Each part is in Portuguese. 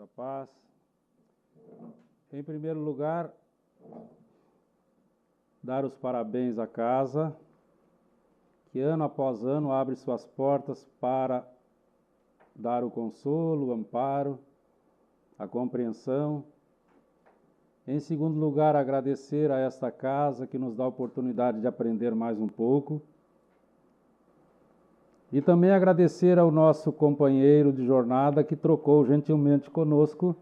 Vossa paz. Em primeiro lugar, dar os parabéns à casa, que ano após ano abre suas portas para dar o consolo, o amparo, a compreensão. Em segundo lugar, agradecer a esta casa que nos dá a oportunidade de aprender mais um pouco. E também agradecer ao nosso companheiro de jornada que trocou gentilmente conosco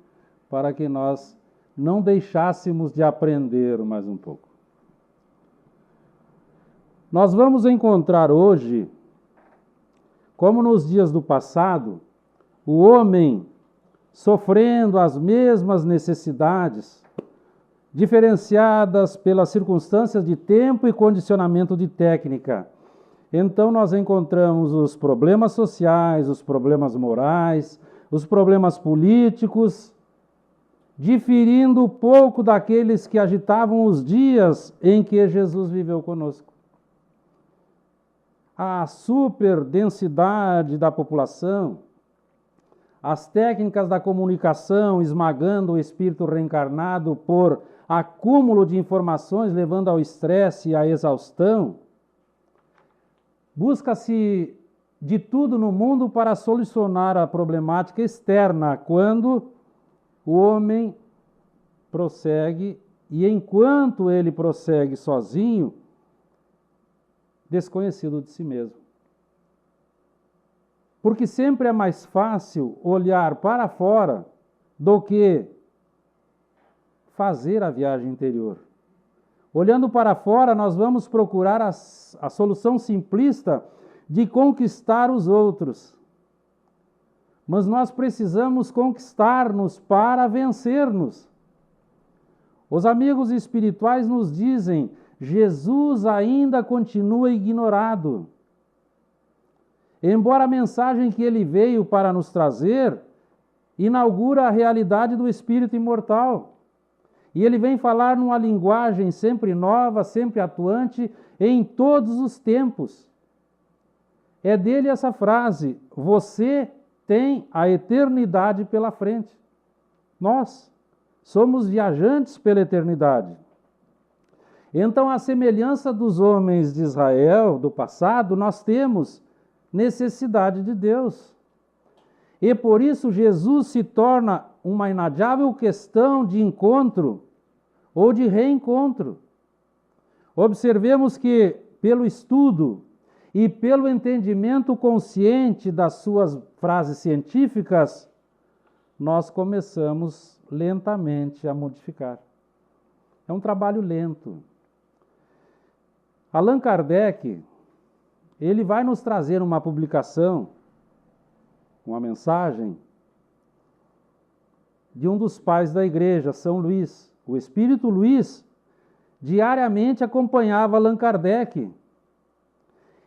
para que nós não deixássemos de aprender mais um pouco. Nós vamos encontrar hoje, como nos dias do passado, o homem sofrendo as mesmas necessidades, diferenciadas pelas circunstâncias de tempo e condicionamento de técnica. Então nós encontramos os problemas sociais, os problemas morais, os problemas políticos, diferindo pouco daqueles que agitavam os dias em que Jesus viveu conosco. A superdensidade da população, as técnicas da comunicação esmagando o espírito reencarnado por acúmulo de informações, levando ao estresse e à exaustão. Busca-se de tudo no mundo para solucionar a problemática externa, quando o homem prossegue, e enquanto ele prossegue sozinho, desconhecido de si mesmo. Porque sempre é mais fácil olhar para fora do que fazer a viagem interior. Olhando para fora, nós vamos procurar a solução simplista de conquistar os outros. Mas nós precisamos conquistar-nos para vencer-nos. Os amigos espirituais nos dizem: Jesus ainda continua ignorado. Embora a mensagem que ele veio para nos trazer inaugura a realidade do espírito imortal. E ele vem falar numa linguagem sempre nova, sempre atuante, em todos os tempos. É dele essa frase: você tem a eternidade pela frente. Nós somos viajantes pela eternidade. Então, à semelhança dos homens de Israel do passado, nós temos necessidade de Deus. E por isso Jesus se torna uma inadiável questão de encontro ou de reencontro. Observemos que, pelo estudo e pelo entendimento consciente das suas frases científicas, nós começamos lentamente a modificar. É um trabalho lento. Allan Kardec, ele vai nos trazer uma publicação, uma mensagem, de um dos pais da igreja, São Luís. O Espírito Luís diariamente acompanhava Allan Kardec.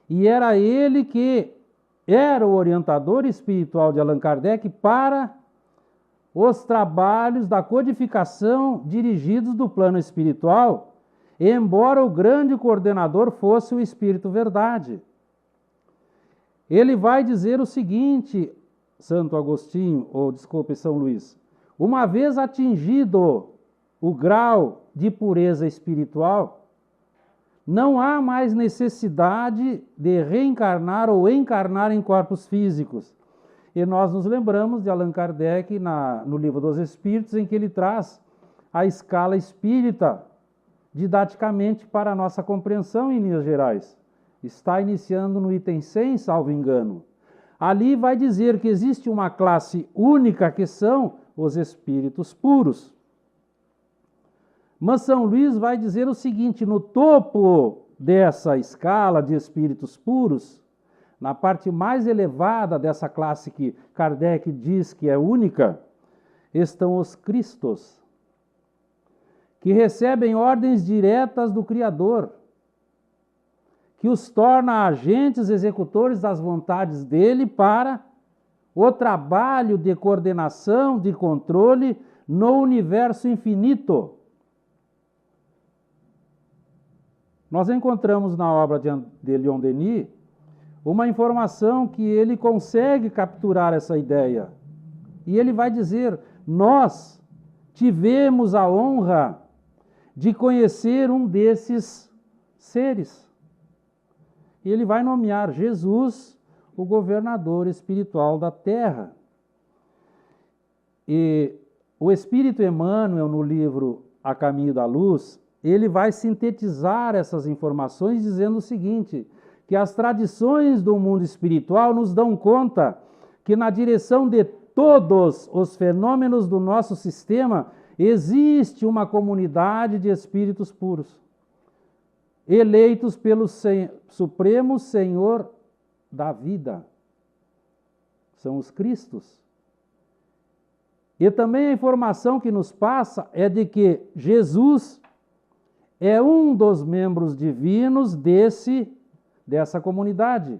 E era ele que era o orientador espiritual de Allan Kardec para os trabalhos da codificação dirigidos do plano espiritual, embora o grande coordenador fosse o Espírito Verdade. Ele vai dizer o seguinte, Santo Agostinho, São Luís: uma vez atingido o grau de pureza espiritual, não há mais necessidade de reencarnar ou encarnar em corpos físicos. E nós nos lembramos de Allan Kardec no Livro dos Espíritos, em que ele traz a escala espírita didaticamente para a nossa compreensão em linhas gerais. Está iniciando no item 100, salvo engano. Ali vai dizer que existe uma classe única, que são os espíritos puros. Mas São Luís vai dizer o seguinte: no topo dessa escala de espíritos puros, na parte mais elevada dessa classe que Kardec diz que é única, estão os Cristos, que recebem ordens diretas do Criador, que os torna agentes executores das vontades dele para o trabalho de coordenação, de controle no universo infinito. Nós encontramos na obra de Leon Denis uma informação que ele consegue capturar essa ideia. E ele vai dizer: nós tivemos a honra de conhecer um desses seres. E ele vai nomear Jesus o governador espiritual da terra. E o Espírito Emmanuel, no livro A Caminho da Luz, ele vai sintetizar essas informações dizendo o seguinte, que as tradições do mundo espiritual nos dão conta que na direção de todos os fenômenos do nosso sistema existe uma comunidade de espíritos puros, eleitos pelo Supremo Senhor da vida. São os Cristos. E também a informação que nos passa é de que Jesus é um dos membros divinos dessa comunidade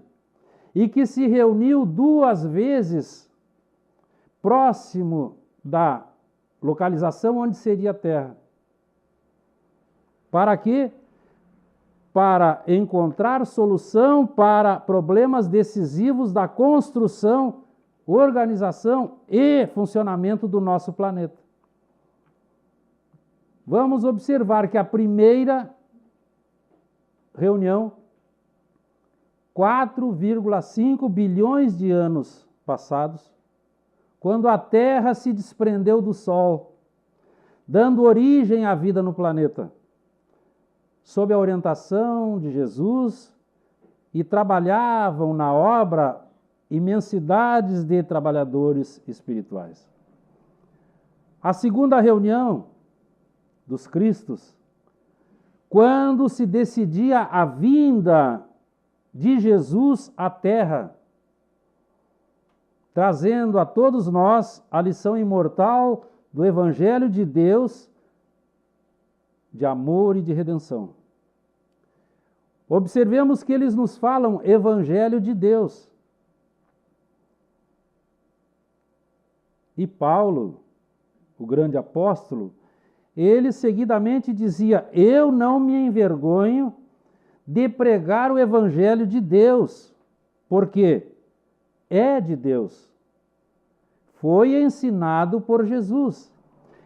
e que se reuniu 2 vezes próximo da localização onde seria a Terra. Para quê? Para encontrar solução para problemas decisivos da construção, organização e funcionamento do nosso planeta. Vamos observar que a primeira reunião, 4,5 bilhões de anos passados, quando a Terra se desprendeu do Sol, dando origem à vida no planeta, sob a orientação de Jesus, e trabalhavam na obra imensidades de trabalhadores espirituais. A segunda reunião dos Cristos, quando se decidia a vinda de Jesus à Terra, trazendo a todos nós a lição imortal do Evangelho de Deus, de amor e de redenção. Observemos que eles nos falam Evangelho de Deus. E Paulo, o grande apóstolo, ele seguidamente dizia: eu não me envergonho de pregar o Evangelho de Deus, porque é de Deus. Foi ensinado por Jesus.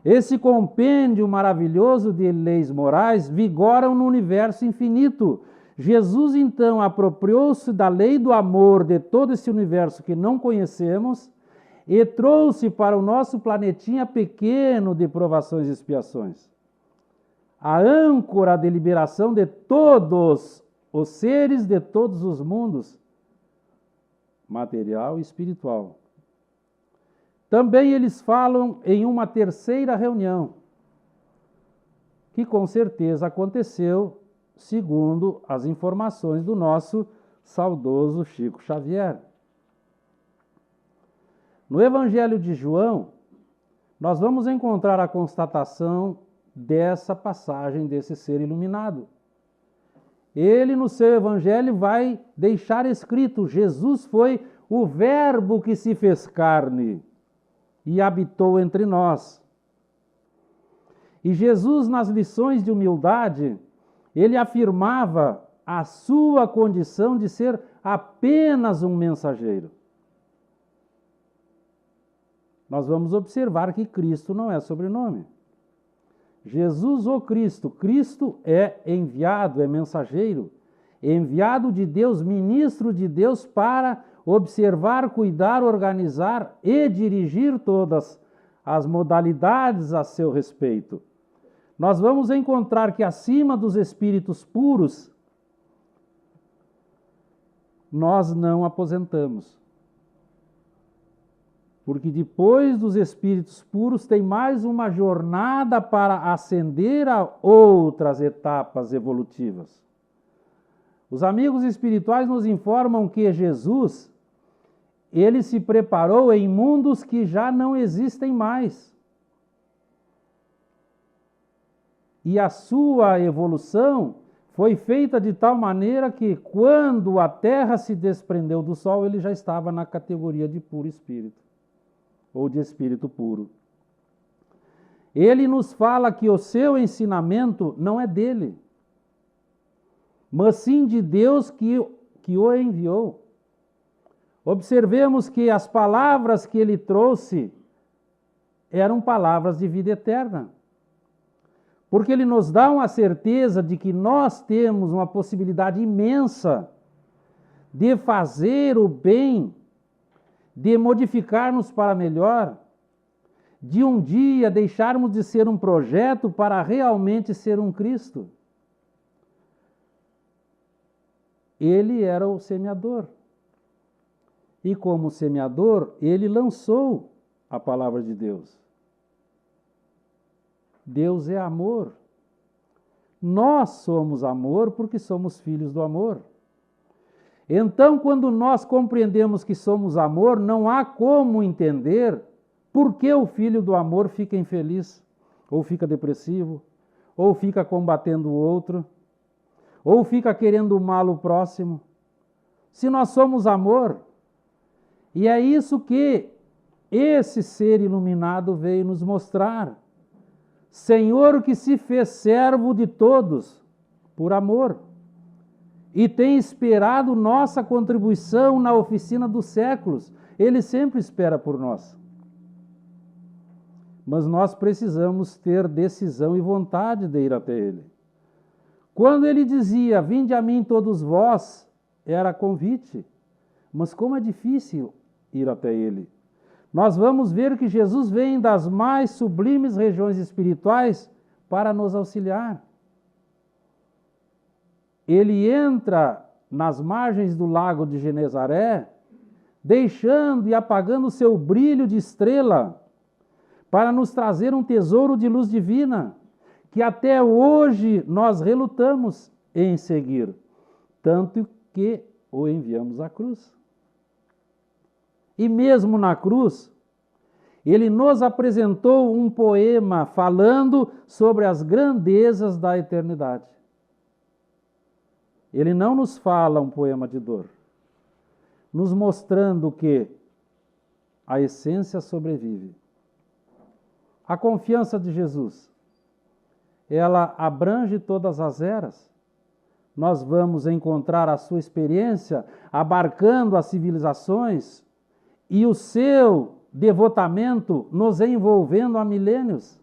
Esse compêndio maravilhoso de leis morais vigoram no universo infinito. Jesus, então, apropriou-se da lei do amor de todo esse universo que não conhecemos e trouxe para o nosso planetinha pequeno de provações e expiações a âncora de liberação de todos os seres de todos os mundos, material e espiritual. Também eles falam em uma terceira reunião, que com certeza aconteceu segundo as informações do nosso saudoso Chico Xavier. No Evangelho de João, nós vamos encontrar a constatação dessa passagem desse ser iluminado. Ele, no seu Evangelho, vai deixar escrito: Jesus foi o Verbo que se fez carne e habitou entre nós. E Jesus, nas lições de humildade, ele afirmava a sua condição de ser apenas um mensageiro. Nós vamos observar que Cristo não é sobrenome. Jesus ou Cristo. Cristo é enviado, é mensageiro, enviado de Deus, ministro de Deus para observar, cuidar, organizar e dirigir todas as modalidades a seu respeito. Nós vamos encontrar que acima dos espíritos puros, nós não aposentamos. Porque depois dos espíritos puros tem mais uma jornada para ascender a outras etapas evolutivas. Os amigos espirituais nos informam que Jesus, ele se preparou em mundos que já não existem mais. E a sua evolução foi feita de tal maneira que, quando a Terra se desprendeu do Sol, ele já estava na categoria de puro espírito, ou de espírito puro. Ele nos fala que o seu ensinamento não é dele, mas sim de Deus que o enviou. Observemos que as palavras que ele trouxe eram palavras de vida eterna. Porque ele nos dá uma certeza de que nós temos uma possibilidade imensa de fazer o bem, de modificar-nos para melhor, de um dia deixarmos de ser um projeto para realmente ser um Cristo. Ele era o semeador. E como semeador, ele lançou a palavra de Deus. Deus é amor. Nós somos amor porque somos filhos do amor. Então, quando nós compreendemos que somos amor, não há como entender por que o filho do amor fica infeliz, ou fica depressivo, ou fica combatendo o outro, ou fica querendo o mal ao próximo. Se nós somos amor, e é isso que esse ser iluminado veio nos mostrar. Senhor que se fez servo de todos, por amor, e tem esperado nossa contribuição na oficina dos séculos. Ele sempre espera por nós. Mas nós precisamos ter decisão e vontade de ir até Ele. Quando Ele dizia, vinde a mim todos vós, era convite. Mas como é difícil ir até Ele. Nós vamos ver que Jesus vem das mais sublimes regiões espirituais para nos auxiliar. Ele entra nas margens do lago de Genezaré, deixando e apagando o seu brilho de estrela, para nos trazer um tesouro de luz divina, que até hoje nós relutamos em seguir, tanto que o enviamos à cruz. E mesmo na cruz, ele nos apresentou um poema falando sobre as grandezas da eternidade. Ele não nos fala um poema de dor, nos mostrando que a essência sobrevive. A confiança de Jesus, ela abrange todas as eras. Nós vamos encontrar a sua experiência abarcando as civilizações e o seu devotamento nos envolvendo há milênios.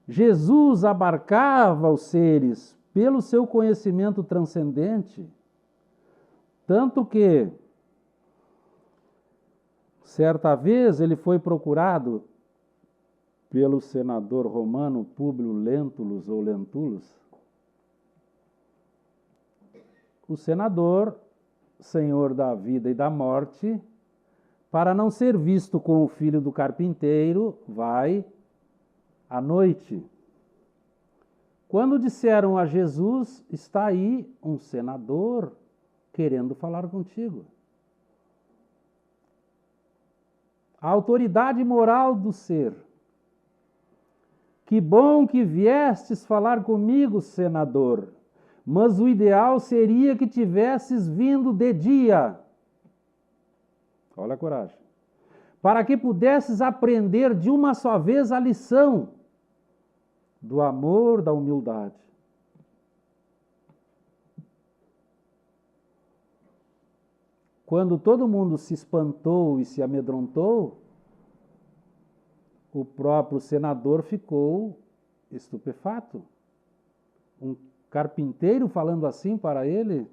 Jesus abarcava os seres pelo seu conhecimento transcendente, tanto que, certa vez, ele foi procurado pelo senador romano Públio Lentulus ou Lentulus. O senador, senhor da vida e da morte, para não ser visto com o filho do carpinteiro, vai à noite. Quando disseram a Jesus, está aí um senador querendo falar contigo. A autoridade moral do ser. Que bom que viestes falar comigo, senador, mas o ideal seria que tivesses vindo de dia. Olha a coragem. Para que pudesses aprender de uma só vez a lição do amor, da humildade. Quando todo mundo se espantou e se amedrontou, o próprio senador ficou estupefato. Um carpinteiro falando assim para ele.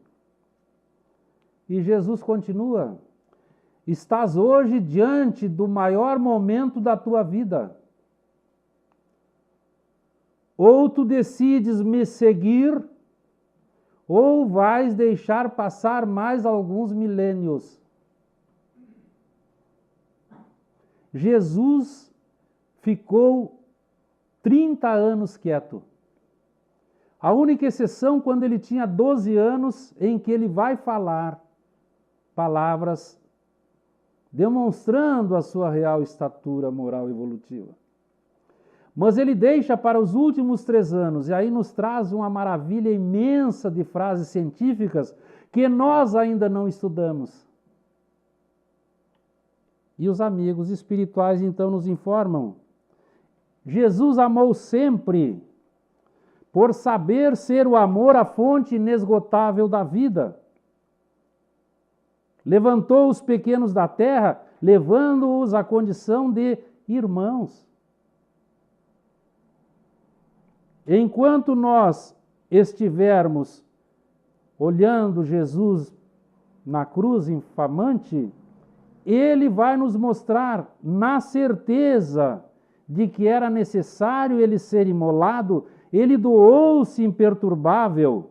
E Jesus continua: estás hoje diante do maior momento da tua vida. Ou tu decides me seguir, ou vais deixar passar mais alguns milênios. Jesus ficou 30 anos quieto. A única exceção quando ele tinha 12 anos, em que ele vai falar palavras demonstrando a sua real estatura moral evolutiva. Mas ele deixa para os últimos 3 anos, e aí nos traz uma maravilha imensa de frases científicas que nós ainda não estudamos. E os amigos espirituais então nos informam: Jesus amou sempre, por saber ser o amor a fonte inesgotável da vida. Levantou os pequenos da terra levando-os à condição de irmãos. Enquanto nós estivermos olhando Jesus na cruz infamante, ele vai nos mostrar, na certeza de que era necessário ele ser imolado, ele doou-se imperturbável,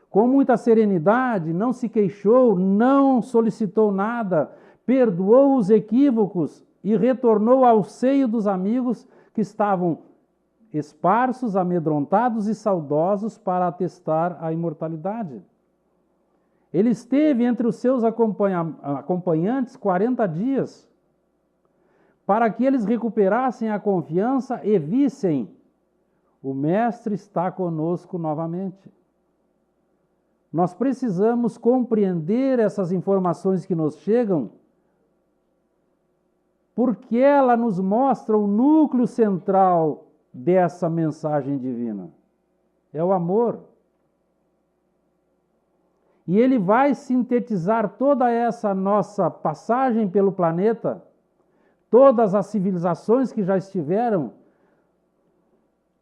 com muita serenidade, não se queixou, não solicitou nada, perdoou os equívocos e retornou ao seio dos amigos que estavam esparsos, amedrontados e saudosos para atestar a imortalidade. Ele esteve entre os seus acompanhantes 40 dias, para que eles recuperassem a confiança e vissem: o Mestre está conosco novamente. Nós precisamos compreender essas informações que nos chegam, porque ela nos mostra o núcleo central dessa mensagem divina. É o amor. E ele vai sintetizar toda essa nossa passagem pelo planeta, todas as civilizações que já estiveram,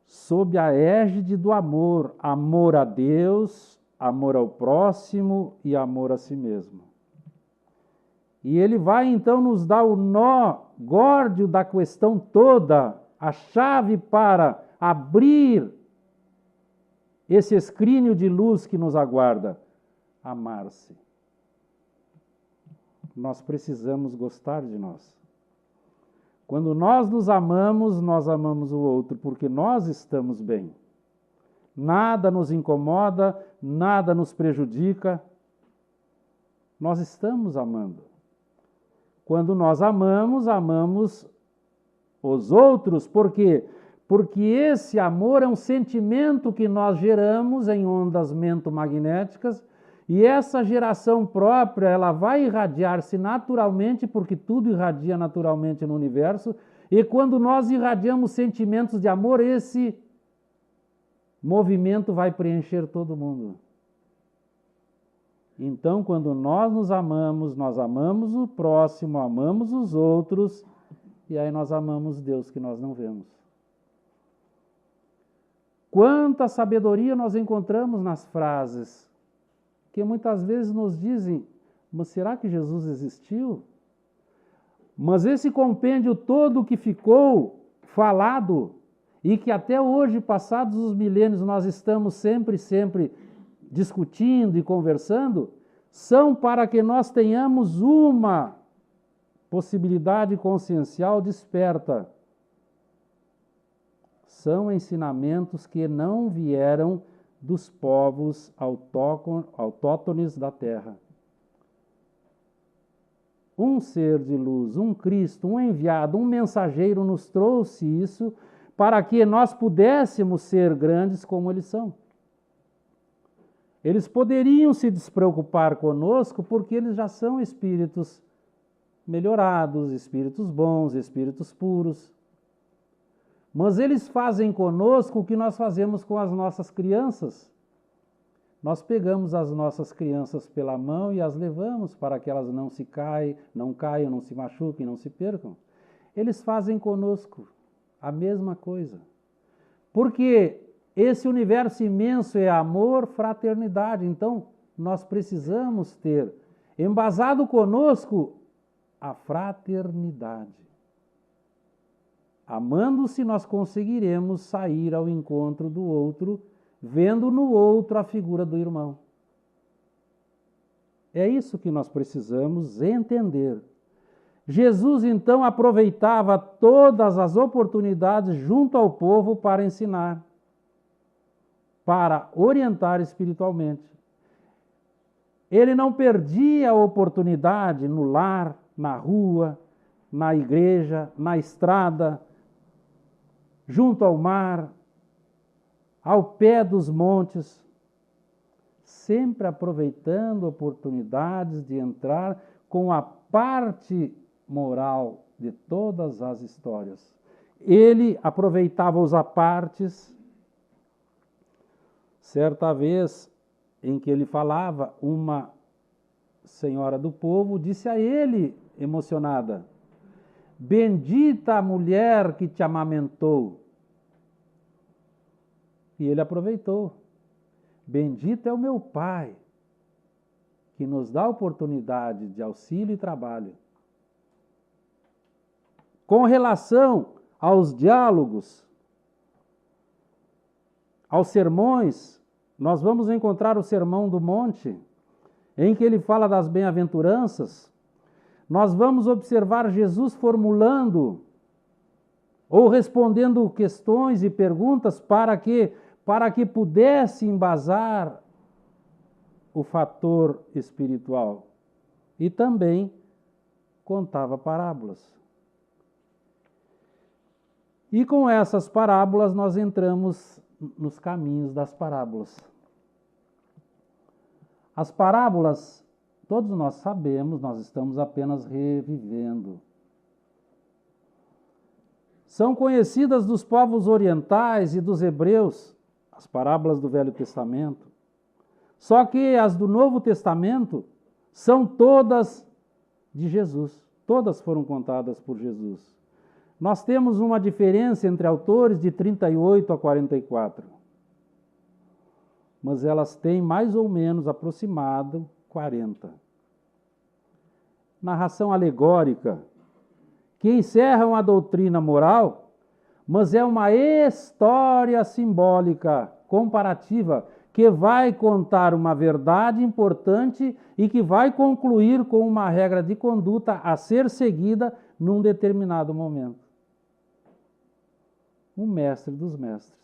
sob a égide do amor. Amor a Deus, amor ao próximo e amor a si mesmo. E ele vai então nos dar o nó górdio da questão toda, a chave para abrir esse escrínio de luz que nos aguarda. Amar-se. Nós precisamos gostar de nós. Quando nós nos amamos, nós amamos o outro, porque nós estamos bem. Nada nos incomoda, nada nos prejudica. Nós estamos amando. Quando nós amamos, amamos os outros. Por quê? Porque esse amor é um sentimento que nós geramos em ondas mentomagnéticas, e essa geração própria, ela vai irradiar-se naturalmente, porque tudo irradia naturalmente no universo, e quando nós irradiamos sentimentos de amor, esse movimento vai preencher todo mundo. Então, quando nós nos amamos, nós amamos o próximo, amamos os outros, e aí nós amamos Deus que nós não vemos. Quanta sabedoria nós encontramos nas frases, que muitas vezes nos dizem: mas será que Jesus existiu? Mas esse compêndio todo que ficou falado, e que até hoje, passados os milênios, nós estamos sempre discutindo e conversando, são para que nós tenhamos uma possibilidade consciencial desperta. São ensinamentos que não vieram dos povos autóctones da terra. Um ser de luz, um Cristo, um enviado, um mensageiro nos trouxe isso para que nós pudéssemos ser grandes como eles são. Eles poderiam se despreocupar conosco porque eles já são espíritos melhorados, espíritos bons, espíritos puros. Mas eles fazem conosco o que nós fazemos com as nossas crianças. Nós pegamos as nossas crianças pela mão e as levamos para que elas não caiam, não se machuquem, não se percam. Eles fazem conosco a mesma coisa. Porque esse universo imenso é amor, fraternidade. Então, nós precisamos ter embasado conosco a fraternidade. Amando-se, nós conseguiremos sair ao encontro do outro, vendo no outro a figura do irmão. É isso que nós precisamos entender. Jesus, então, aproveitava todas as oportunidades junto ao povo para ensinar, para orientar espiritualmente. Ele não perdia a oportunidade no lar, na rua, na igreja, na estrada, junto ao mar, ao pé dos montes, sempre aproveitando oportunidades de entrar com a parte moral de todas as histórias. Ele aproveitava os apartes. Certa vez em que ele falava, uma senhora do povo disse a ele emocionada. Bendita a mulher que te amamentou. E ele aproveitou. Bendito é o meu Pai, que nos dá a oportunidade de auxílio e trabalho. Com relação aos diálogos, aos sermões, nós vamos encontrar o Sermão do Monte, em que ele fala das bem-aventuranças. Nós vamos observar Jesus formulando ou respondendo questões e perguntas para que pudesse embasar o fator espiritual. E também contava parábolas. E com essas parábolas nós entramos nos caminhos das parábolas. As parábolas, todos nós sabemos, nós estamos apenas revivendo. São conhecidas dos povos orientais e dos hebreus, as parábolas do Velho Testamento. Só que as do Novo Testamento são todas de Jesus. Todas foram contadas por Jesus. Nós temos uma diferença entre autores de 38 a 44. Mas elas têm mais ou menos aproximado 40. Narração alegórica, que encerram a doutrina moral, mas é uma história simbólica, comparativa, que vai contar uma verdade importante e que vai concluir com uma regra de conduta a ser seguida num determinado momento. O mestre dos mestres.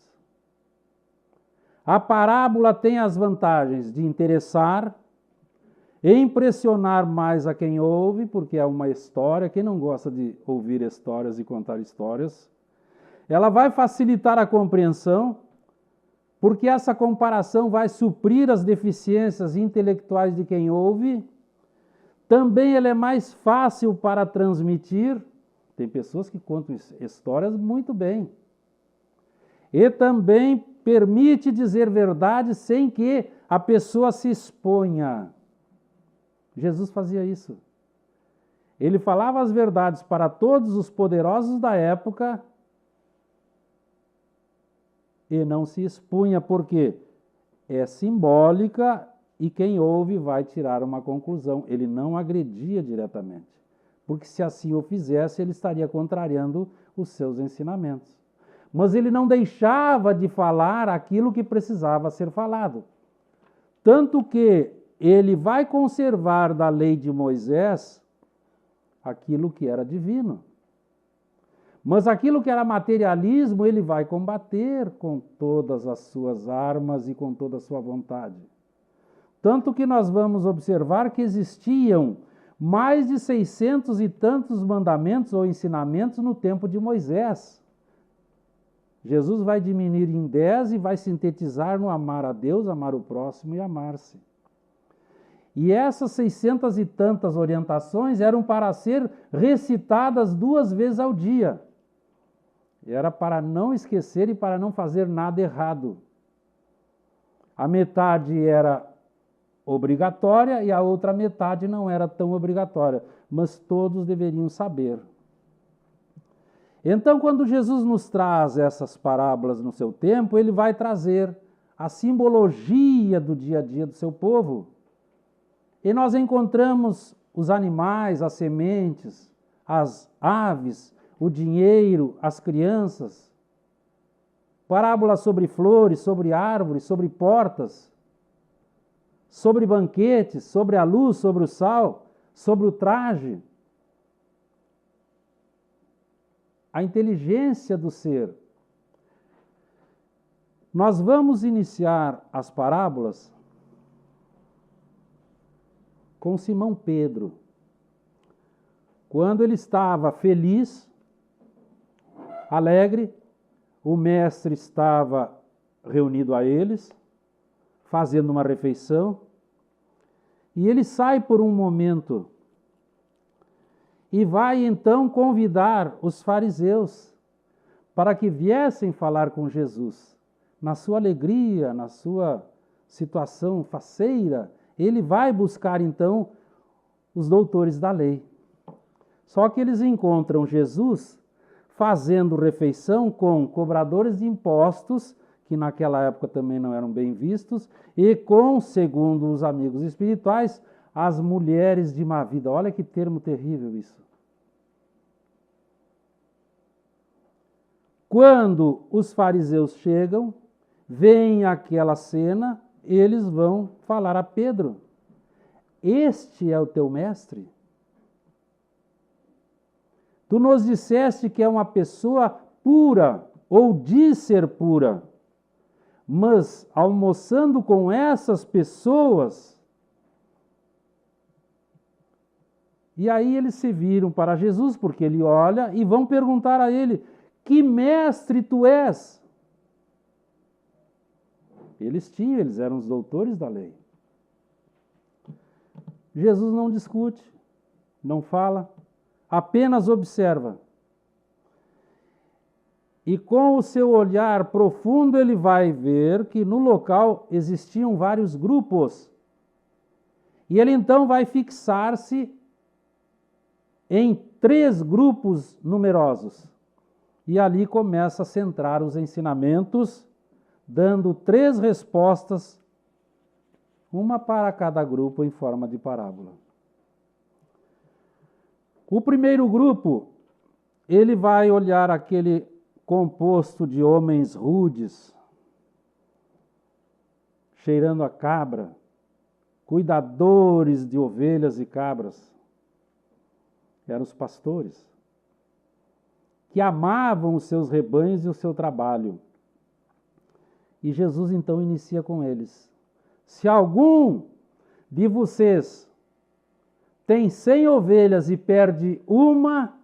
A parábola tem as vantagens de interessar, impressionar mais a quem ouve, porque é uma história. Quem não gosta de ouvir histórias e contar histórias? Ela vai facilitar a compreensão, porque essa comparação vai suprir as deficiências intelectuais de quem ouve. Também ela é mais fácil para transmitir. Tem pessoas que contam histórias muito bem. E também permite dizer verdade sem que a pessoa se exponha. Jesus fazia isso. Ele falava as verdades para todos os poderosos da época e não se expunha, porque é simbólica e quem ouve vai tirar uma conclusão. Ele não agredia diretamente, porque se assim o fizesse, ele estaria contrariando os seus ensinamentos. Mas ele não deixava de falar aquilo que precisava ser falado. Tanto que ele vai conservar da lei de Moisés aquilo que era divino. Mas aquilo que era materialismo, ele vai combater com todas as suas armas e com toda a sua vontade. Tanto que nós vamos observar que existiam mais de 600 e tantos mandamentos ou ensinamentos no tempo de Moisés. Jesus vai diminuir em 10 e vai sintetizar no amar a Deus, amar o próximo e amar-se. E essas 600 e tantas orientações eram para ser recitadas 2 vezes ao dia. Era para não esquecer e para não fazer nada errado. A metade era obrigatória e a outra metade não era tão obrigatória, mas todos deveriam saber. Então, quando Jesus nos traz essas parábolas no seu tempo, ele vai trazer a simbologia do dia a dia do seu povo. E nós encontramos os animais, as sementes, as aves, o dinheiro, as crianças. Parábolas sobre flores, sobre árvores, sobre portas, sobre banquetes, sobre a luz, sobre o sal, sobre o traje. A inteligência do ser. Nós vamos iniciar as parábolas com Simão Pedro. Quando ele estava feliz, alegre, o mestre estava reunido a eles, fazendo uma refeição, e ele sai por um momento e vai então convidar os fariseus para que viessem falar com Jesus. Na sua alegria, na sua situação faceira, ele vai buscar então os doutores da lei. Só que eles encontram Jesus fazendo refeição com cobradores de impostos, que naquela época também não eram bem vistos, e com, segundo os amigos espirituais, as mulheres de má vida. Olha que termo terrível isso. Quando os fariseus chegam, veem aquela cena, eles vão falar a Pedro: este é o teu mestre? Tu nos disseste que é uma pessoa pura, ou diz ser pura, mas almoçando com essas pessoas. E aí eles se viram para Jesus, porque ele olha, e vão perguntar a ele: que mestre tu és? Eles eram os doutores da lei. Jesus não discute, não fala, apenas observa. E com o seu olhar profundo ele vai ver que no local existiam vários grupos. E ele então vai fixar-se em 3 grupos numerosos. E ali começa a centrar os ensinamentos, dando 3 respostas, uma para cada grupo em forma de parábola. O primeiro grupo, ele vai olhar aquele composto de homens rudes, cheirando a cabra, cuidadores de ovelhas e cabras. Eram os pastores, que amavam os seus rebanhos e o seu trabalho. E Jesus então inicia com eles: se algum de vocês tem 100 ovelhas e perde uma,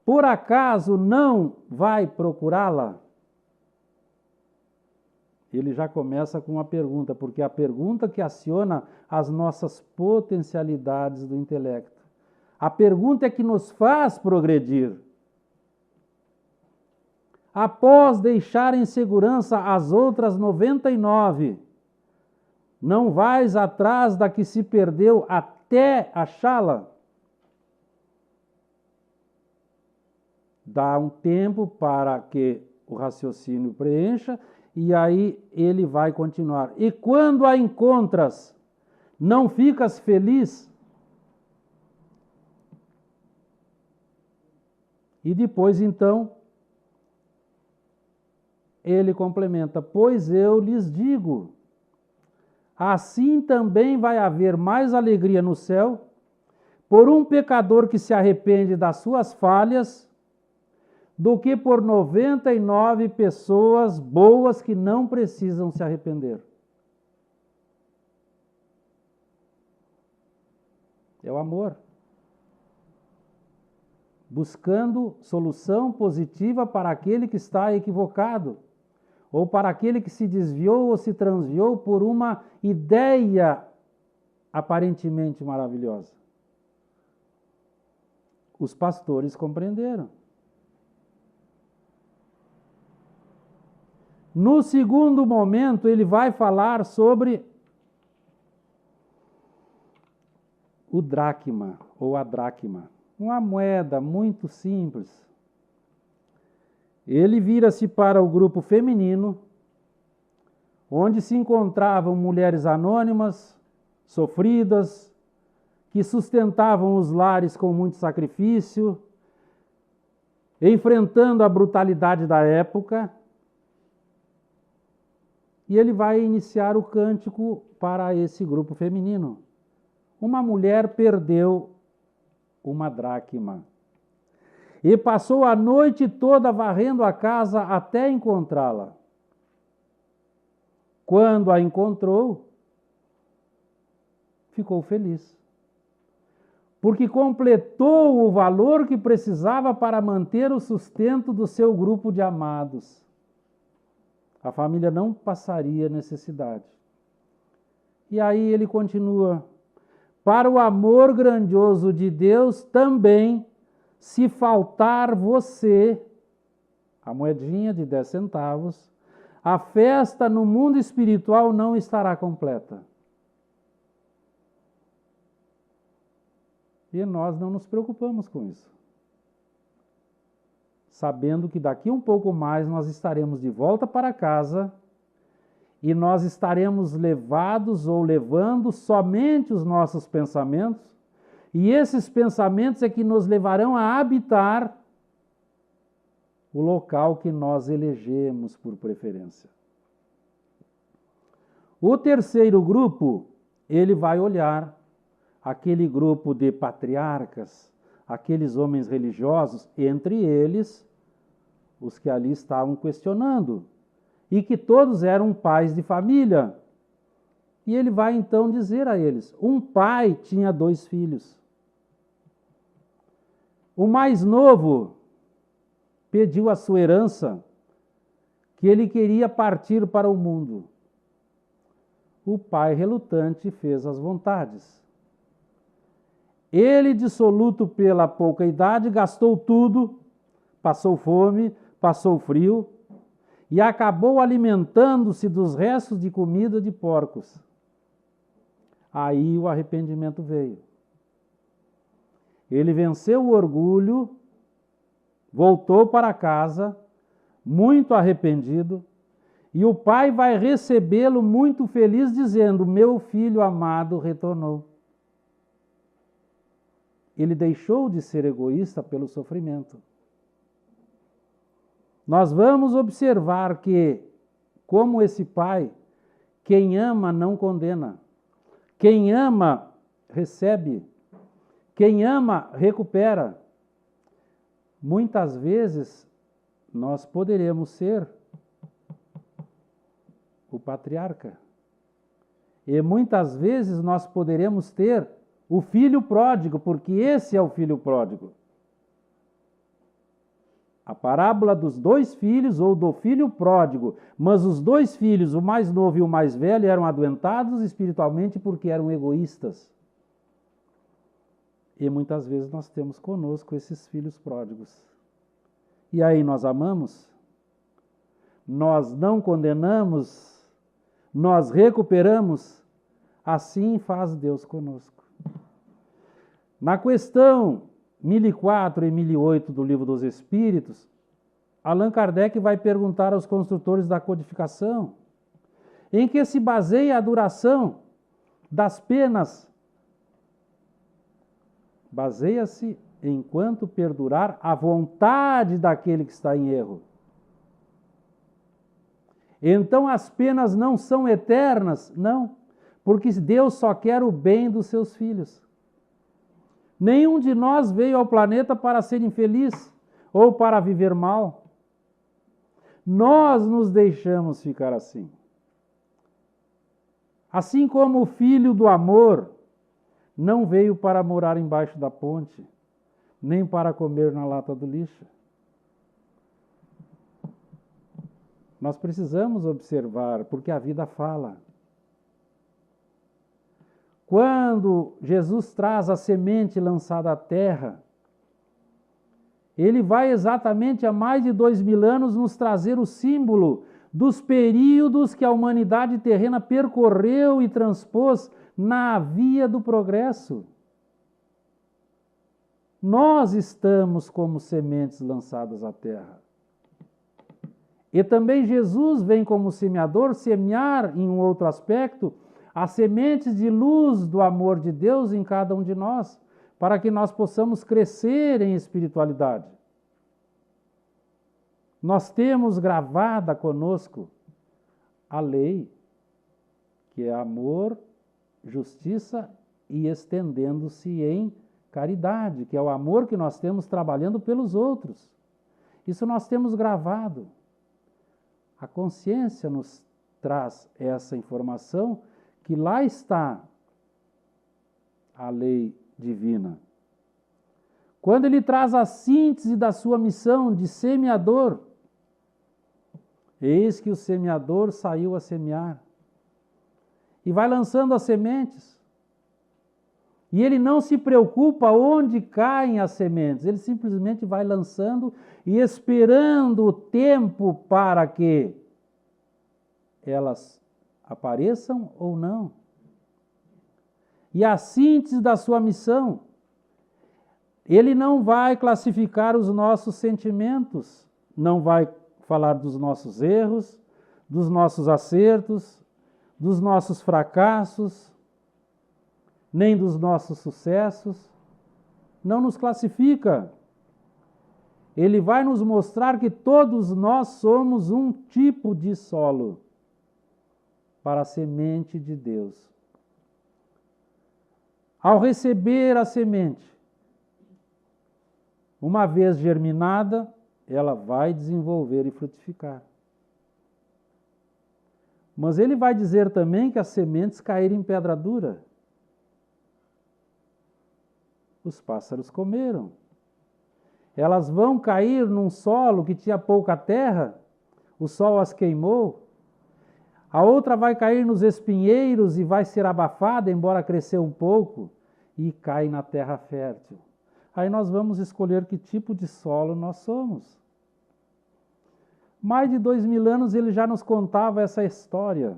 por acaso não vai procurá-la? Ele já começa com uma pergunta, porque é a pergunta que aciona as nossas potencialidades do intelecto. A pergunta é que nos faz progredir. Após deixar em segurança as outras 99, não vais atrás da que se perdeu até achá-la? Dá um tempo para que o raciocínio preencha, e aí ele vai continuar. E quando a encontras, não ficas feliz? E depois, então, ele complementa: pois eu lhes digo, assim também vai haver mais alegria no céu por um pecador que se arrepende das suas falhas, do que por 99 pessoas boas que não precisam se arrepender. É o amor. Buscando solução positiva para aquele que está equivocado, ou para aquele que se desviou ou se transviou por uma ideia aparentemente maravilhosa. Os pastores compreenderam. No segundo momento, ele vai falar sobre o dracma, ou a dracma. Uma moeda muito simples. Ele vira-se para o grupo feminino, onde se encontravam mulheres anônimas, sofridas, que sustentavam os lares com muito sacrifício, enfrentando a brutalidade da época. E ele vai iniciar o cântico para esse grupo feminino. Uma mulher perdeu uma dracma e passou a noite toda varrendo a casa até encontrá-la. Quando a encontrou, ficou feliz, porque completou o valor que precisava para manter o sustento do seu grupo de amados. A família não passaria necessidade. E aí ele continua: para o amor grandioso de Deus também, se faltar você, a moedinha de 10 centavos, a festa no mundo espiritual não estará completa. E nós não nos preocupamos com isso, sabendo que daqui um pouco mais nós estaremos de volta para casa e nós estaremos levados ou levando somente os nossos pensamentos, e esses pensamentos é que nos levarão a habitar o local que nós elegemos por preferência. O terceiro grupo, ele vai olhar aquele grupo de patriarcas, aqueles homens religiosos, entre eles os que ali estavam questionando, e que todos eram pais de família. E ele vai então dizer a eles: um pai tinha 2 filhos. O mais novo pediu a sua herança, que ele queria partir para o mundo. O pai relutante fez as vontades. Ele, dissoluto pela pouca idade, gastou tudo, passou fome, passou frio e acabou alimentando-se dos restos de comida de porcos. Aí o arrependimento veio. Ele venceu o orgulho, voltou para casa, muito arrependido, e o pai vai recebê-lo muito feliz, dizendo: meu filho amado retornou. Ele deixou de ser egoísta pelo sofrimento. Nós vamos observar que, como esse pai, quem ama não condena. Quem ama, recebe. Quem ama, recupera. Muitas vezes, nós poderemos ser o patriarca. E muitas vezes nós poderemos ter o filho pródigo, porque esse é o filho pródigo. A parábola dos 2 filhos ou do filho pródigo, mas os 2 filhos, o mais novo e o mais velho, eram adoentados espiritualmente porque eram egoístas. E muitas vezes nós temos conosco esses filhos pródigos. E aí nós amamos? Nós não condenamos? Nós recuperamos? Assim faz Deus conosco. Na questão 1004 e 1008 do Livro dos Espíritos, Allan Kardec vai perguntar aos construtores da codificação em que se baseia a duração das penas. Baseia-se enquanto perdurar a vontade daquele que está em erro. Então as penas não são eternas? Não, porque Deus só quer o bem dos seus filhos. Nenhum de nós veio ao planeta para ser infeliz ou para viver mal. Nós nos deixamos ficar assim. Assim como o filho do amor não veio para morar embaixo da ponte, nem para comer na lata do lixo. Nós precisamos observar, porque a vida fala. Quando Jesus traz a semente lançada à terra, ele vai exatamente há mais de 2000 anos nos trazer o símbolo dos períodos que a humanidade terrena percorreu e transpôs na via do progresso. Nós estamos como sementes lançadas à terra. E também Jesus vem como semeador semear, em um outro aspecto, as sementes de luz do amor de Deus em cada um de nós, para que nós possamos crescer em espiritualidade. Nós temos gravada conosco a lei, que é amor, justiça e estendendo-se em caridade, que é o amor que nós temos trabalhando pelos outros. Isso nós temos gravado. A consciência nos traz essa informação, que lá está a lei divina. Quando ele traz a síntese da sua missão de semeador, eis que o semeador saiu a semear e vai lançando as sementes. E ele não se preocupa onde caem as sementes, ele simplesmente vai lançando e esperando o tempo para que elas apareçam ou não. E a síntese da sua missão Ele não vai classificar os nossos sentimentos, não vai falar dos nossos erros, dos nossos acertos, dos nossos fracassos, nem dos nossos sucessos. Não nos classifica. Ele vai nos mostrar que todos nós somos um tipo de solo para a semente de Deus. Ao receber a semente, uma vez germinada, ela vai desenvolver e frutificar. Mas ele vai dizer também que as sementes caíram em pedra dura. Os pássaros comeram. Elas vão cair num solo que tinha pouca terra, o sol as queimou. A outra vai cair nos espinheiros e vai ser abafada, embora cresceu um pouco, e cai na terra fértil. Aí nós vamos escolher que tipo de solo nós somos. Mais de 2000 anos ele já nos contava essa história.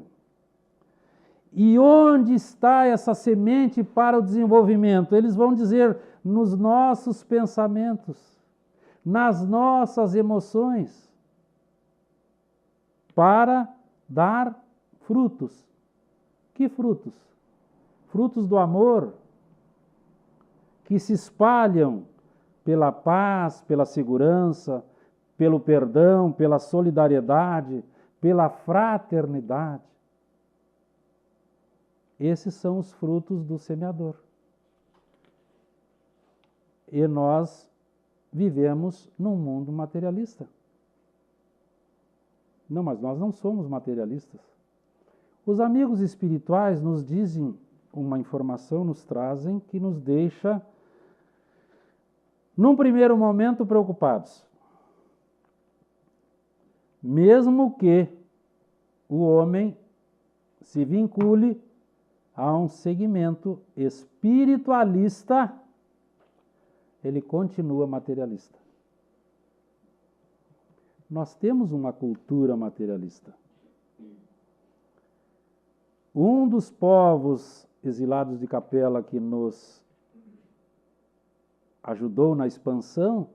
E onde está essa semente para o desenvolvimento? Eles vão dizer nos nossos pensamentos, nas nossas emoções, para dar frutos. Que frutos? Frutos do amor, que se espalham pela paz, pela segurança, pelo perdão, pela solidariedade, pela fraternidade. Esses são os frutos do semeador. E nós vivemos num mundo materialista. Não, mas nós não somos materialistas. Os amigos espirituais nos dizem uma informação, nos trazem, que nos deixa, num primeiro momento, preocupados. Mesmo que o homem se vincule a um segmento espiritualista, ele continua materialista. Nós temos uma cultura materialista. Um dos povos exilados de Capela que nos ajudou na expansão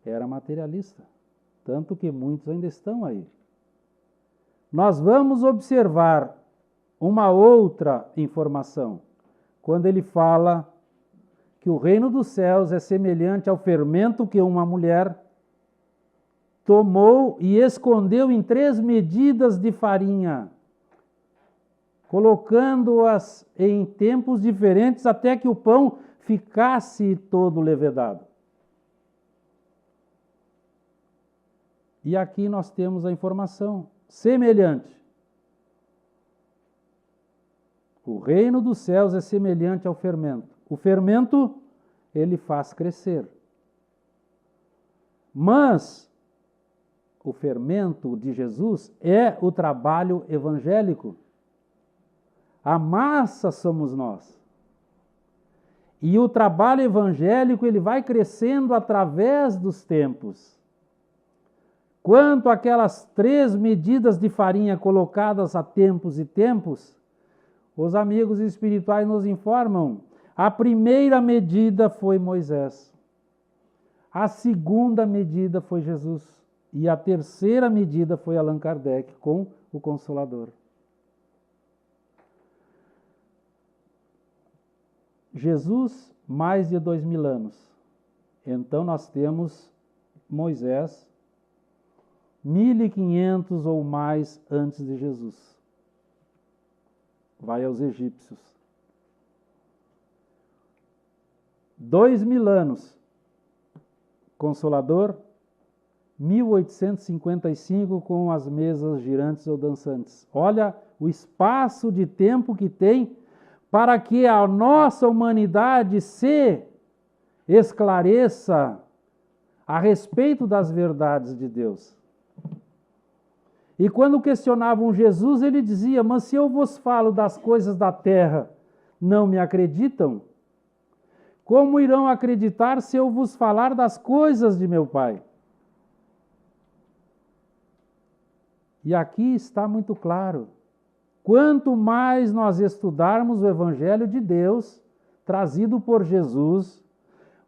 era materialista. Tanto que muitos ainda estão aí. Nós vamos observar uma outra informação, quando ele fala que o reino dos céus é semelhante ao fermento que uma mulher tomou e escondeu em 3 medidas de farinha, colocando-as em tempos diferentes até que o pão ficasse todo levedado. E aqui nós temos a informação semelhante. O reino dos céus é semelhante ao fermento. O fermento, ele faz crescer. Mas o fermento de Jesus é o trabalho evangélico. A massa somos nós. E o trabalho evangélico, ele vai crescendo através dos tempos. Quanto àquelas 3 medidas de farinha colocadas a tempos e tempos, os amigos espirituais nos informam, a primeira medida foi Moisés, a segunda medida foi Jesus, e a terceira medida foi Allan Kardec, com o Consolador. Jesus, mais de 2000 anos. Então nós temos Moisés, 1500 ou mais antes de Jesus. Vai aos egípcios. 2000 anos. Consolador, 1855 com as mesas girantes ou dançantes. Olha o espaço de tempo que tem para que a nossa humanidade se esclareça a respeito das verdades de Deus. E quando questionavam Jesus, ele dizia, mas se eu vos falo das coisas da terra, não me acreditam? Como irão acreditar se eu vos falar das coisas de meu Pai? E aqui está muito claro. Quanto mais nós estudarmos o Evangelho de Deus, trazido por Jesus,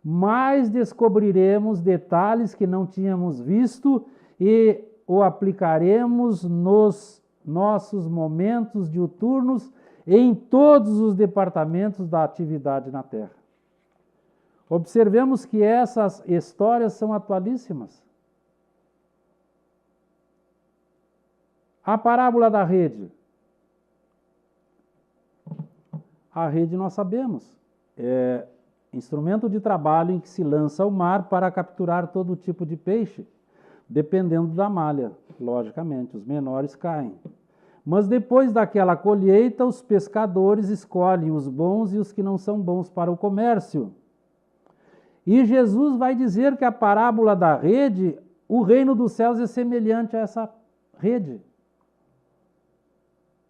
mais descobriremos detalhes que não tínhamos visto e o aplicaremos nos nossos momentos diuturnos em todos os departamentos da atividade na Terra. Observemos que essas histórias são atualíssimas. A parábola da rede. A rede nós sabemos, é instrumento de trabalho em que se lança ao mar para capturar todo tipo de peixe, dependendo da malha, logicamente, os menores caem. Mas depois daquela colheita, os pescadores escolhem os bons e os que não são bons para o comércio. E Jesus vai dizer que a parábola da rede, o reino dos céus é semelhante a essa rede.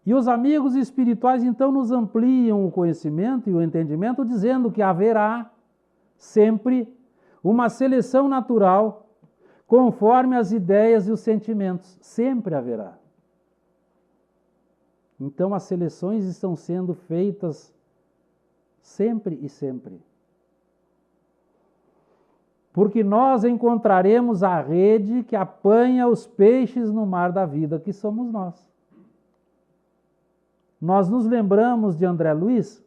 E os amigos espirituais então nos ampliam o conhecimento e o entendimento, dizendo que haverá sempre uma seleção natural conforme as ideias e os sentimentos. Sempre haverá. Então as seleções estão sendo feitas sempre e sempre. Porque nós encontraremos a rede que apanha os peixes no mar da vida, que somos nós. Nós nos lembramos de André Luiz,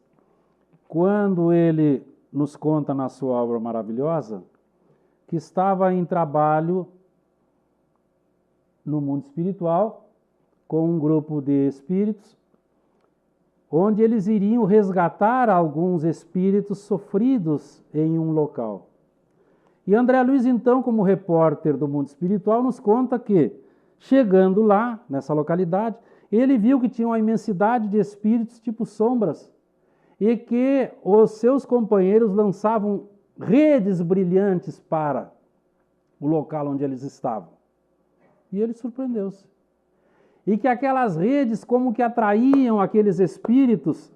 quando ele nos conta na sua obra maravilhosa, que estava em trabalho no mundo espiritual, com um grupo de espíritos, onde eles iriam resgatar alguns espíritos sofridos em um local. E André Luiz, então, como repórter do mundo espiritual, nos conta que, chegando lá, nessa localidade, ele viu que tinha uma imensidade de espíritos tipo sombras e que os seus companheiros lançavam redes brilhantes para o local onde eles estavam. E ele surpreendeu-se. E que aquelas redes como que atraíam aqueles espíritos,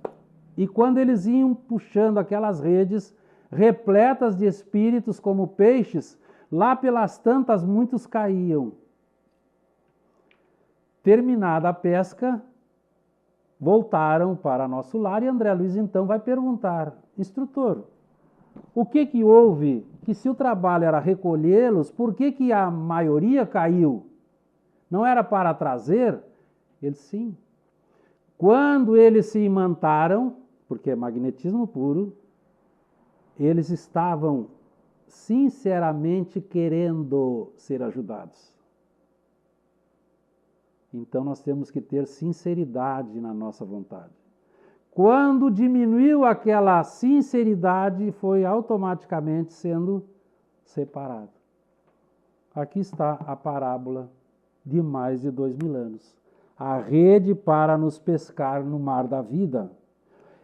e quando eles iam puxando aquelas redes repletas de espíritos como peixes, lá pelas tantas muitos caíam. Terminada a pesca, voltaram para nosso lar e André Luiz então vai perguntar: instrutor, o que houve? Que se o trabalho era recolhê-los, por que a maioria caiu? Não era para trazer? Ele, sim. Quando eles se imantaram, porque é magnetismo puro, eles estavam sinceramente querendo ser ajudados. Então nós temos que ter sinceridade na nossa vontade. Quando diminuiu aquela sinceridade, foi automaticamente sendo separado. Aqui está a parábola de mais de 2000 anos. A rede para nos pescar no mar da vida.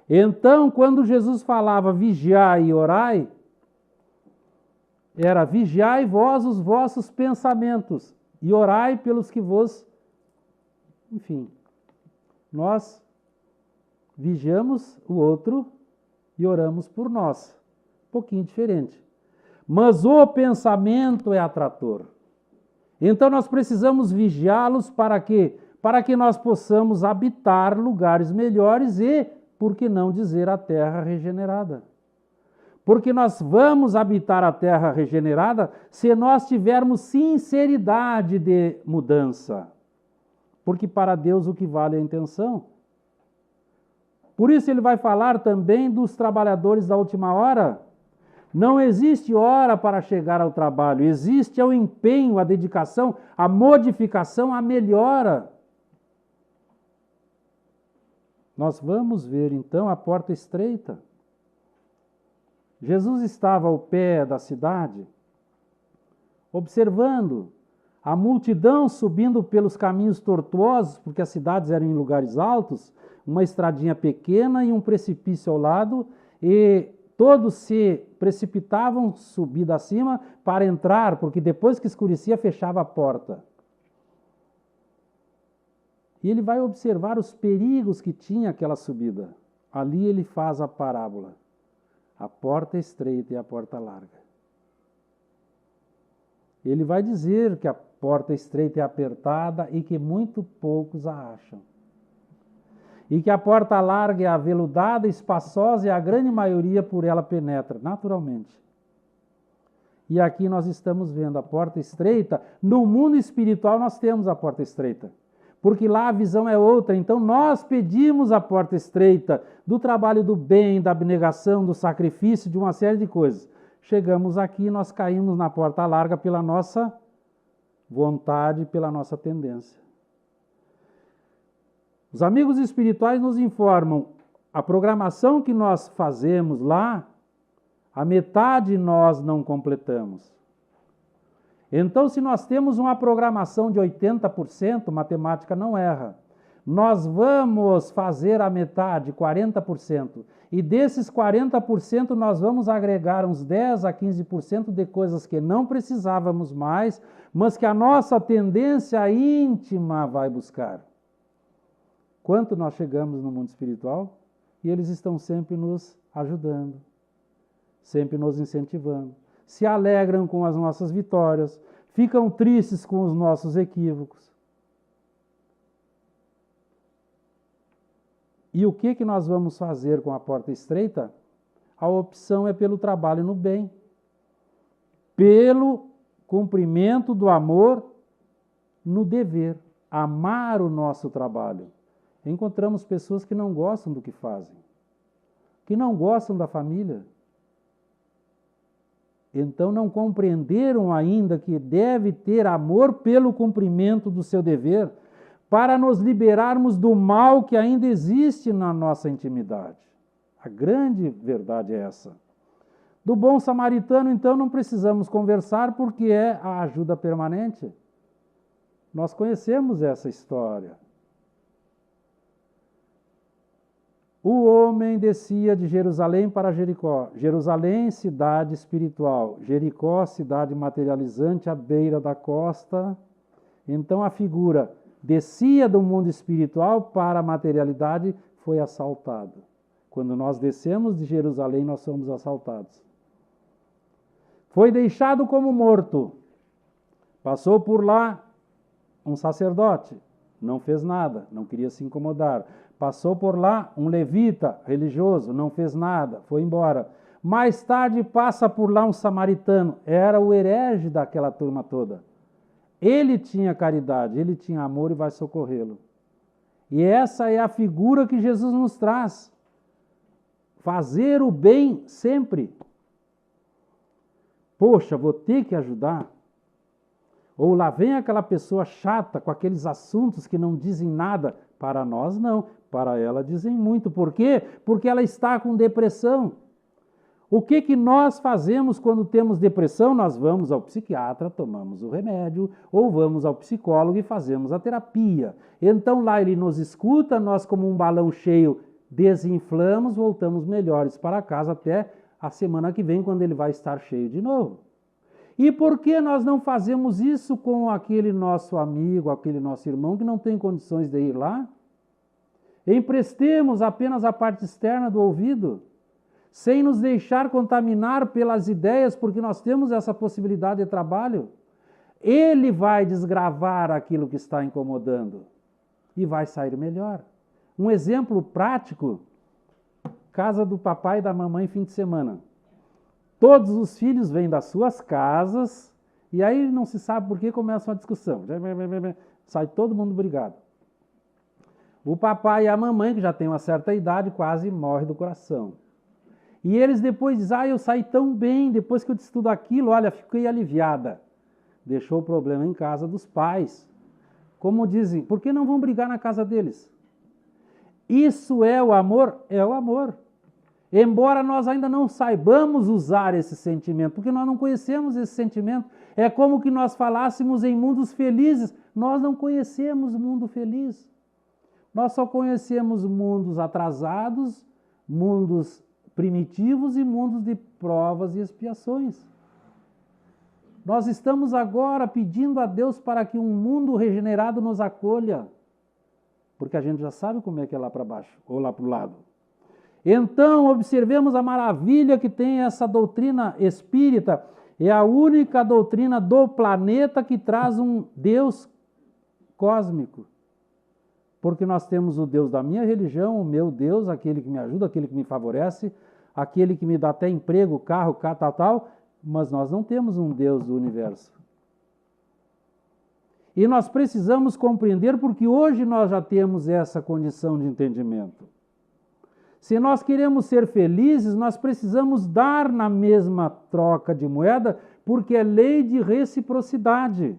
Então, quando Jesus falava vigiai e orai, era vigiai vós os vossos pensamentos e orai pelos que vos... Enfim, nós vigiamos o outro e oramos por nós. Um pouquinho diferente. Mas o pensamento é atrator. Então nós precisamos vigiá-los para quê? Para que nós possamos habitar lugares melhores e, por que não dizer, a terra regenerada. Porque nós vamos habitar a terra regenerada se nós tivermos sinceridade de mudança. Porque para Deus o que vale é a intenção. Por isso ele vai falar também dos trabalhadores da última hora. Não existe hora para chegar ao trabalho, existe o empenho, a dedicação, a modificação, a melhora. Nós vamos ver então a porta estreita. Jesus estava ao pé da cidade, observando a multidão subindo pelos caminhos tortuosos, porque as cidades eram em lugares altos, uma estradinha pequena e um precipício ao lado, e todos se precipitavam subida acima para entrar, porque depois que escurecia, fechava a porta. E ele vai observar os perigos que tinha aquela subida. Ali ele faz a parábola. A porta estreita e a porta larga. Ele vai dizer que a porta estreita é apertada e que muito poucos a acham. E que a porta larga é aveludada, espaçosa e a grande maioria por ela penetra, naturalmente. E aqui nós estamos vendo a porta estreita. No mundo espiritual nós temos a porta estreita, porque lá a visão é outra. Então nós pedimos a porta estreita do trabalho do bem, da abnegação, do sacrifício, de uma série de coisas. Chegamos aqui e nós caímos na porta larga pela nossa vontade, pela nossa tendência. Os amigos espirituais nos informam, a programação que nós fazemos lá, a metade nós não completamos. Então, se nós temos uma programação de 80%, matemática não erra. Nós vamos fazer a metade, 40%. E desses 40%, nós vamos agregar uns 10 a 15% de coisas que não precisávamos mais, mas que a nossa tendência íntima vai buscar. Quanto nós chegamos no mundo espiritual? E eles estão sempre nos ajudando, sempre nos incentivando. Se alegram com as nossas vitórias, ficam tristes com os nossos equívocos. E o que nós vamos fazer com a porta estreita? A opção é pelo trabalho no bem, pelo cumprimento do amor no dever, amar o nosso trabalho. Encontramos pessoas que não gostam do que fazem, que não gostam da família. Então não compreenderam ainda que deve ter amor pelo cumprimento do seu dever, para nos liberarmos do mal que ainda existe na nossa intimidade. A grande verdade é essa. Do bom samaritano, então, não precisamos conversar, porque é a ajuda permanente. Nós conhecemos essa história. O homem descia de Jerusalém para Jericó. Jerusalém, cidade espiritual. Jericó, cidade materializante à beira da costa. Então a figura descia do mundo espiritual para a materialidade, foi assaltado. Quando nós descemos de Jerusalém, nós somos assaltados. Foi deixado como morto. Passou por lá um sacerdote, não fez nada, não queria se incomodar. Passou por lá um levita religioso, não fez nada, foi embora. Mais tarde passa por lá um samaritano, era o herege daquela turma toda. Ele tinha caridade, ele tinha amor e vai socorrê-lo. E essa é a figura que Jesus nos traz. Fazer o bem sempre. Poxa, vou ter que ajudar. Ou lá vem aquela pessoa chata com aqueles assuntos que não dizem nada. Para nós não, para ela dizem muito. Por quê? Porque ela está com depressão. O que nós fazemos quando temos depressão? Nós vamos ao psiquiatra, tomamos o remédio, ou vamos ao psicólogo e fazemos a terapia. Então lá ele nos escuta, nós como um balão cheio desinflamos, voltamos melhores para casa até a semana que vem, quando ele vai estar cheio de novo. E por que nós não fazemos isso com aquele nosso amigo, aquele nosso irmão que não tem condições de ir lá? Emprestemos apenas a parte externa do ouvido, sem nos deixar contaminar pelas ideias, porque nós temos essa possibilidade de trabalho. Ele vai desgravar aquilo que está incomodando e vai sair melhor. Um exemplo prático, casa do papai e da mamãe fim de semana. Todos os filhos vêm das suas casas e aí não se sabe por que começa uma discussão. Sai todo mundo brigado. O papai e a mamãe, que já tem uma certa idade, quase morre do coração. E eles depois dizem, eu saí tão bem, depois que eu disse tudo aquilo, olha, fiquei aliviada. Deixou o problema em casa dos pais. Como dizem, por que não vão brigar na casa deles? Isso é o amor? É o amor. Embora nós ainda não saibamos usar esse sentimento, porque nós não conhecemos esse sentimento. É como que nós falássemos em mundos felizes. Nós não conhecemos mundo feliz. Nós só conhecemos mundos atrasados, mundos primitivos e mundos de provas e expiações. Nós estamos agora pedindo a Deus para que um mundo regenerado nos acolha, porque a gente já sabe como é que é lá para baixo, ou lá para o lado. Então, observemos a maravilha que tem essa doutrina espírita. É a única doutrina do planeta que traz um Deus cósmico. Porque nós temos o Deus da minha religião, o meu Deus, aquele que me ajuda, aquele que me favorece, aquele que me dá até emprego, carro, tal. Mas nós não temos um Deus do universo. E nós precisamos compreender, porque hoje nós já temos essa condição de entendimento. Se nós queremos ser felizes, nós precisamos dar na mesma troca de moeda, porque é lei de reciprocidade.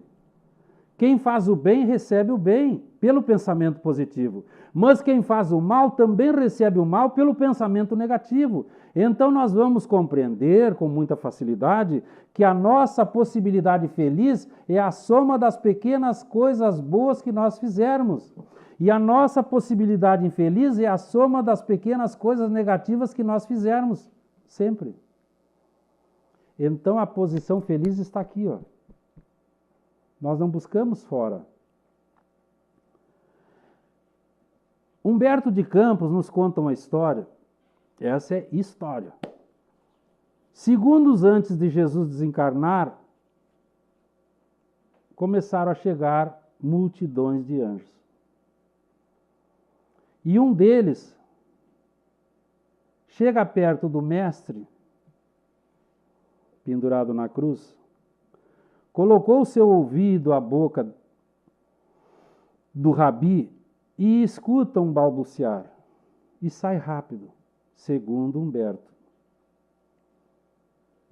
Quem faz o bem recebe o bem pelo pensamento positivo, mas quem faz o mal também recebe o mal pelo pensamento negativo. Então nós vamos compreender com muita facilidade que a nossa possibilidade feliz é a soma das pequenas coisas boas que nós fizermos. E a nossa possibilidade infeliz é a soma das pequenas coisas negativas que nós fizermos, sempre. Então a posição feliz está aqui, ó. Nós não buscamos fora. Humberto de Campos nos conta uma história. Essa é história. Segundos antes de Jesus desencarnar, começaram a chegar multidões de anjos. E um deles chega perto do mestre, pendurado na cruz, colocou o seu ouvido à boca do rabi e escuta um balbuciar. E sai rápido, segundo Humberto.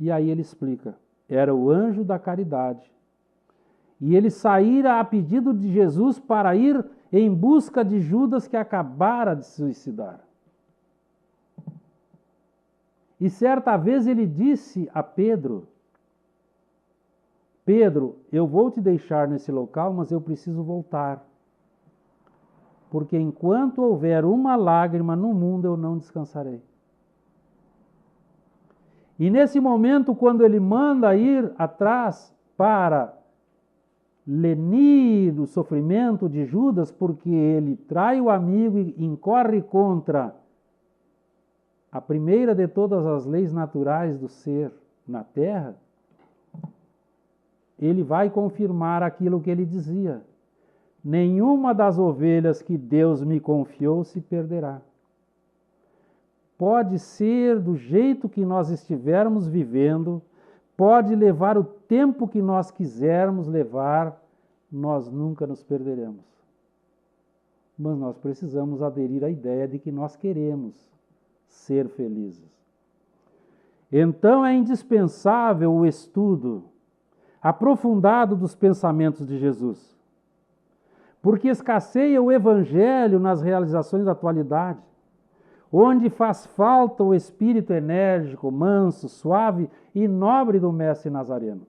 E aí ele explica, era o anjo da caridade. E ele saíra a pedido de Jesus para ir em busca de Judas, que acabara de se suicidar. E certa vez ele disse a Pedro, Pedro, eu vou te deixar nesse local, mas eu preciso voltar. Porque enquanto houver uma lágrima no mundo, eu não descansarei. E nesse momento, quando ele manda ir atrás para lenir o sofrimento de Judas, porque ele trai o amigo e incorre contra a primeira de todas as leis naturais do ser na terra, ele vai confirmar aquilo que ele dizia. Nenhuma das ovelhas que Deus me confiou se perderá. Pode ser do jeito que nós estivermos vivendo, pode levar o tempo que nós quisermos levar, nós nunca nos perderemos. Mas nós precisamos aderir à ideia de que nós queremos ser felizes. Então é indispensável o estudo aprofundado dos pensamentos de Jesus, porque escasseia o Evangelho nas realizações da atualidade, onde faz falta o espírito enérgico, manso, suave e nobre do Mestre Nazareno.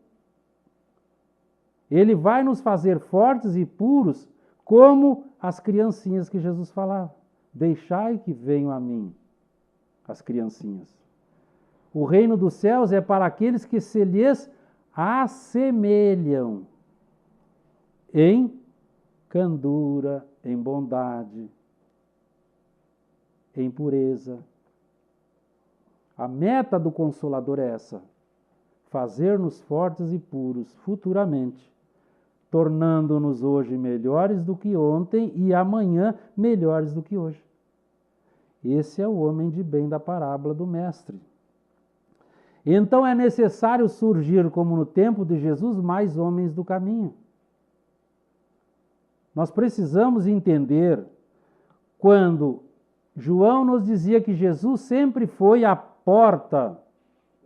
Ele vai nos fazer fortes e puros, como as criancinhas que Jesus falava. Deixai que venham a mim, as criancinhas. O reino dos céus é para aqueles que se lhes assemelham em candura, em bondade, em pureza. A meta do Consolador é essa: fazer-nos fortes e puros futuramente, tornando-nos hoje melhores do que ontem e amanhã melhores do que hoje. Esse é o homem de bem da parábola do Mestre. Então é necessário surgir, como no tempo de Jesus, mais homens do caminho. Nós precisamos entender quando João nos dizia que Jesus sempre foi a porta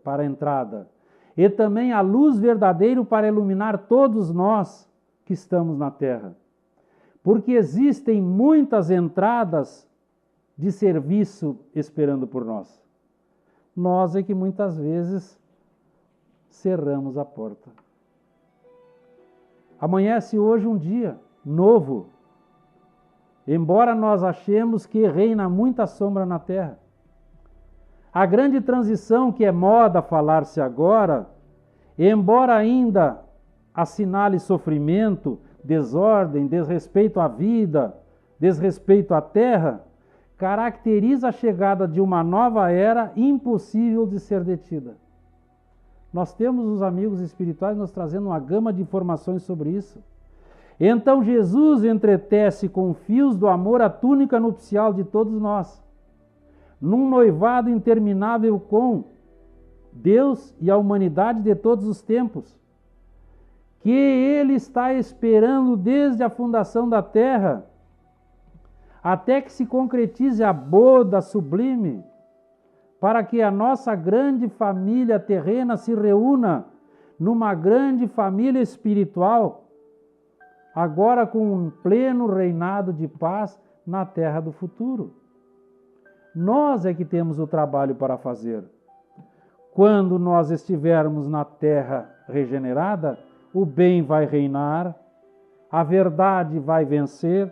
para a entrada e também a luz verdadeira para iluminar todos nós que estamos na terra. Porque existem muitas entradas de serviço esperando por nós. Nós é que muitas vezes cerramos a porta. Amanhece hoje um dia novo, embora nós achemos que reina muita sombra na terra. A grande transição que é moda falar-se agora, embora ainda assinale sofrimento, desordem, desrespeito à vida, desrespeito à terra, caracteriza a chegada de uma nova era impossível de ser detida. Nós temos os amigos espirituais nos trazendo uma gama de informações sobre isso. Então Jesus entretece com fios do amor a túnica nupcial de todos nós, num noivado interminável com Deus e a humanidade de todos os tempos, que Ele está esperando desde a fundação da terra, até que se concretize a boda sublime, para que a nossa grande família terrena se reúna numa grande família espiritual, agora com um pleno reinado de paz na terra do futuro. Nós é que temos o trabalho para fazer. Quando nós estivermos na terra regenerada, o bem vai reinar, a verdade vai vencer,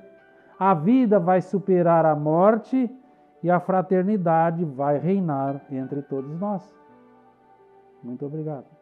a vida vai superar a morte e a fraternidade vai reinar entre todos nós. Muito obrigado.